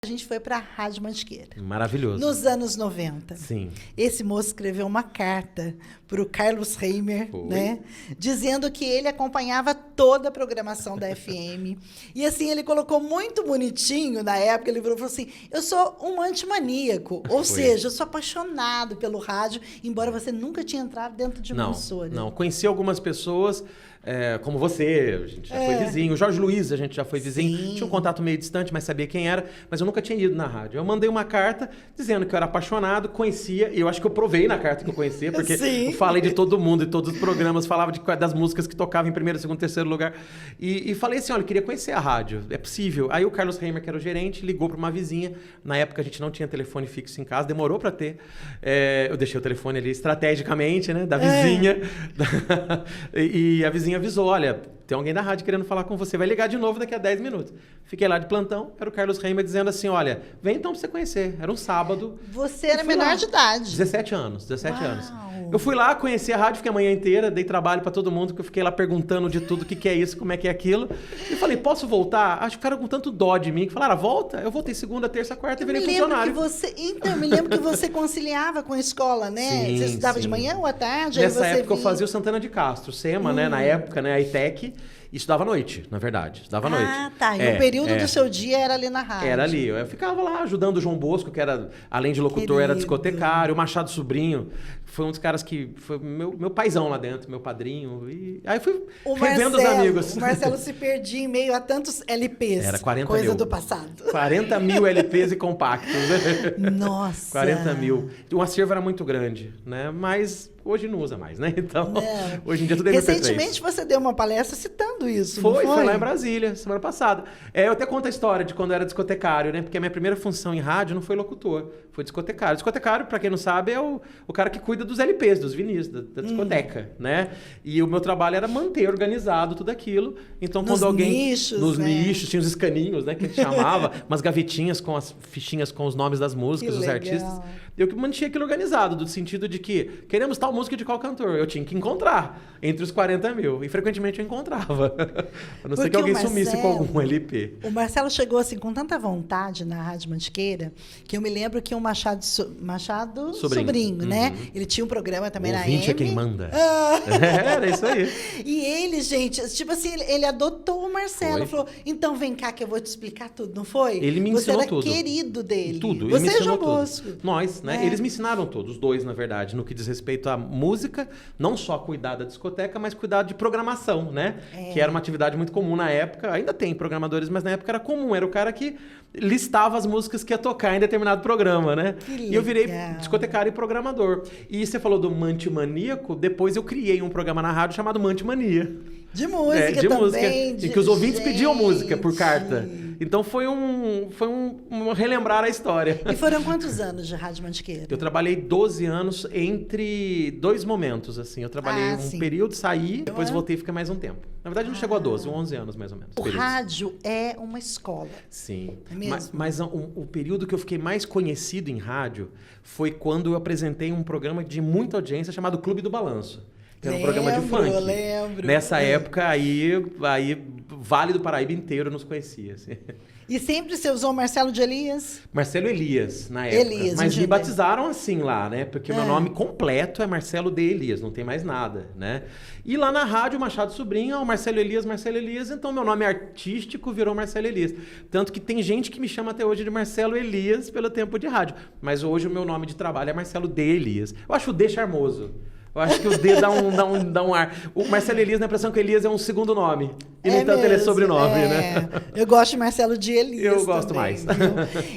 A gente foi para a Rádio Mantiqueira. Maravilhoso. Nos anos 90. Sim. Esse moço escreveu uma carta para o Carlos Reimer, né? Dizendo que ele acompanhava toda a programação da FM. E assim, ele colocou muito bonitinho na época, ele falou assim, eu sou um antimaníaco, ou seja, eu sou apaixonado pelo rádio, embora você nunca tinha entrado dentro de uma emissora. Não, conheci algumas pessoas, como você, a gente já foi vizinho, o Jorge Luiz, a gente já foi vizinho, Sim. tinha um contato meio distante, mas sabia quem era, mas eu nunca tinha ido na rádio. Eu mandei uma carta dizendo que eu era apaixonado, conhecia, e eu acho que eu provei na carta que eu conhecia, porque eu falei de todo mundo, de todos os programas, falava das músicas que tocavam em primeiro, segundo, terceiro lugar, e falei assim, olha, eu queria conhecer a rádio, é possível. Aí o Carlos Reimer, que era o gerente, ligou para uma vizinha, na época a gente não tinha telefone fixo em casa, demorou para ter, eu deixei o telefone ali estrategicamente, né, da vizinha, e a vizinha avisou, olha, tem alguém da rádio querendo falar com você, vai ligar de novo daqui a 10 minutos. Fiquei lá de plantão, era o Carlos Reimer dizendo assim, olha, vem então pra você conhecer. Era um sábado. Você era menor de idade. 17 anos. Eu fui lá, conheci a rádio, fiquei a manhã inteira, dei trabalho pra todo mundo, que eu fiquei lá perguntando de tudo, o que é isso, como é que é aquilo. E falei, posso voltar? Acho que ficaram com tanto dó de mim, que falaram, volta. Eu voltei segunda, terça, quarta e virei funcionário. Me lembro que você conciliava com a escola, né? Sim, você estudava sim. de manhã ou à tarde? Nessa época eu fazia o Santana de Castro, SEMA, né? Na época, né? A ITEC. E estudava à noite, na verdade. Estudava à noite. Ah, tá. E o período do seu dia era ali na rádio. Era ali. Eu ficava lá ajudando o João Bosco, que era, além de locutor, era discotecário. O Machado Sobrinho foi um dos caras que foi meu paizão lá dentro, meu padrinho. E aí fui revendo os amigos. O Marcelo se perdia em meio a tantos LPs. Era 40 coisa mil. Do passado. 40 mil LPs e compactos. Nossa! 40 mil. O acervo era muito grande, né? Mas hoje não usa mais, né? Então, hoje em dia tudo é MP3. Recentemente você deu uma palestra citando isso, não foi? Foi lá em Brasília, semana passada. Eu até conto a história de quando eu era discotecário, né? Porque a minha primeira função em rádio não foi locutor, foi discotecário. Discotecário, pra quem não sabe, é o cara que cuida dos LPs, dos vinis, da discoteca, né? E o meu trabalho era manter organizado tudo aquilo. Então, quando nos nichos, tinha os escaninhos, né? Que a gente chamava, umas gavetinhas com as fichinhas com os nomes das músicas, dos artistas. Eu que mantinha aquilo organizado, do sentido de que queremos tal música de qual cantor? Eu tinha que encontrar entre os 40 mil. E frequentemente eu encontrava. A não ser que alguém sumisse com algum LP. O Marcelo chegou assim com tanta vontade na Rádio Mantiqueira que eu me lembro que o Machado Sobrinho, né? Ele tinha um programa também na AM. É quem manda. Era isso aí. E ele, gente, tipo assim, ele adotou o Marcelo. Falou, então vem cá que eu vou te explicar tudo, não foi? Ele me ensinou tudo. Você era querido dele. Tudo. Você e o João Bosco. Nós, né? Eles me ensinaram tudo, os dois, na verdade, no que diz respeito à música, não só cuidar da discoteca, mas cuidar de programação, né? Que era uma atividade muito comum na época. Ainda tem programadores, mas na época era comum. Era o cara que listava as músicas que ia tocar em determinado programa, né? E eu virei discotecário e programador. E você falou do Mantimaníaco, depois eu criei um programa na rádio chamado Mantimania. De música também. Em que os ouvintes pediam música por carta. Então foi um relembrar a história. E foram quantos anos de Rádio Mantiqueira? Eu trabalhei 12 anos entre dois momentos, assim. Eu trabalhei um período, saí, depois voltei e fiquei mais um tempo. Na verdade não chegou a 12, 11 anos mais ou menos. O rádio é uma escola. Sim. É mesmo? Mas o período que eu fiquei mais conhecido em rádio foi quando eu apresentei um programa de muita audiência chamado Clube do Balanço. Que era um programa de funk. Lembro. Nessa época, aí Vale do Paraíba inteiro nos conhecia. Assim. E sempre você usou Marcelo de Elias? Marcelo Elias, na época. Mas me batizaram assim lá, né? Porque o meu nome completo é Marcelo de Elias, não tem mais nada, né? E lá na rádio, Machado Sobrinho, Marcelo Elias, então meu nome artístico virou Marcelo Elias. Tanto que tem gente que me chama até hoje de Marcelo Elias pelo tempo de rádio. Mas hoje o meu nome de trabalho é Marcelo de Elias. Eu acho o D charmoso. Eu acho que o D dá um ar. O Marcelo Elias, na impressão que Elias é um segundo nome. E, no entanto, ele é sobrenome, né? Eu gosto de Marcelo de Elias. Eu gosto mais.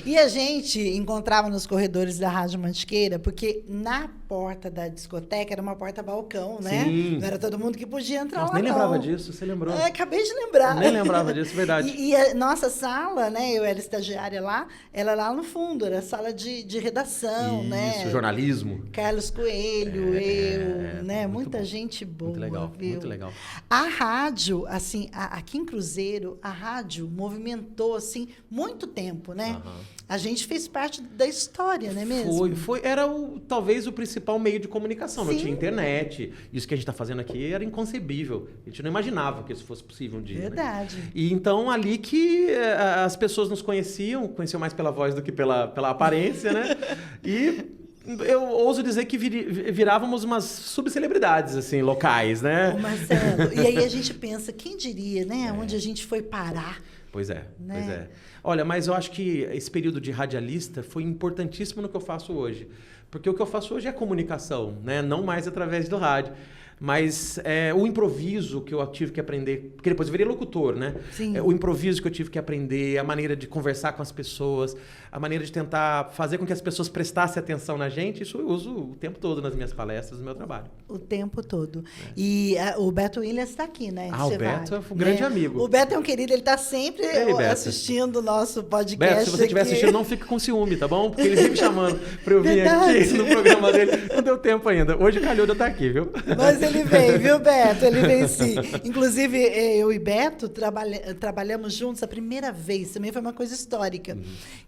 E a gente encontrava nos corredores da Rádio Mantiqueira, porque na porta da discoteca era uma porta-balcão, né? Sim. Não era todo mundo que podia entrar lá. Nem lembrava disso, você lembrou? Acabei de lembrar. Nem lembrava disso, verdade. E a nossa sala, né? Eu era estagiária lá, era lá no fundo, era sala de redação, Isso, né? jornalismo. Carlos Coelho, eu. né? Muita gente boa, muito legal, viu? muito legal. A rádio, assim, aqui em Cruzeiro, a rádio movimentou, assim, muito tempo, né? A gente fez parte da história, não é mesmo? Era talvez o principal meio de comunicação. Sim. Não tinha internet. Isso que a gente está fazendo aqui era inconcebível. A gente não imaginava que isso fosse possível um dia. Verdade. Né? E então, ali que as pessoas nos conheciam mais pela voz do que pela aparência, né? E eu ouso dizer que virávamos umas subcelebridades, assim, locais, né? Ô, Marcelo, e aí a gente pensa, quem diria, né? Onde a gente foi parar. Pois é, né? Pois é. Olha, mas eu acho que esse período de radialista foi importantíssimo no que eu faço hoje. Porque o que eu faço hoje é comunicação, né? Não mais através do rádio. Mas o improviso que eu tive que aprender... Porque depois eu virei locutor, né? Sim. O improviso que eu tive que aprender, a maneira de conversar com as pessoas, a maneira de tentar fazer com que as pessoas prestassem atenção na gente, isso eu uso o tempo todo nas minhas palestras, no meu trabalho. O tempo todo. E o Beto Williams está aqui, né? O Beto é um grande amigo. O Beto é um querido, ele está sempre assistindo o nosso podcast. Beto, se você estiver assistindo, não fique com ciúme, tá bom? Porque ele vive me chamando para eu vir aqui no programa dele. Não deu tempo ainda. Hoje calhou de eu estar aqui, viu? Mas ele vem, viu, Beto? Ele vem sim. Inclusive, eu e Beto trabalhamos juntos a primeira vez. Também foi uma coisa histórica.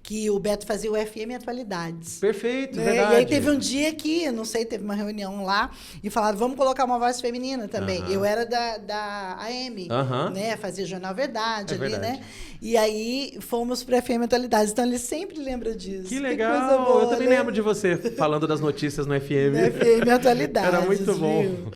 Que o Beto fazia o FM Atualidades. Perfeito, verdade. E aí teve um dia que, não sei, teve uma reunião lá e falaram, vamos colocar uma voz feminina também. Eu era da AM, né? Fazia Jornal Verdade ali, verdade. né? E aí fomos para FM Atualidades. Então ele sempre lembra disso. Que legal! Que coisa boa, eu também lembro de você falando das notícias no FM. No FM Atualidades. Era muito bom. Viu?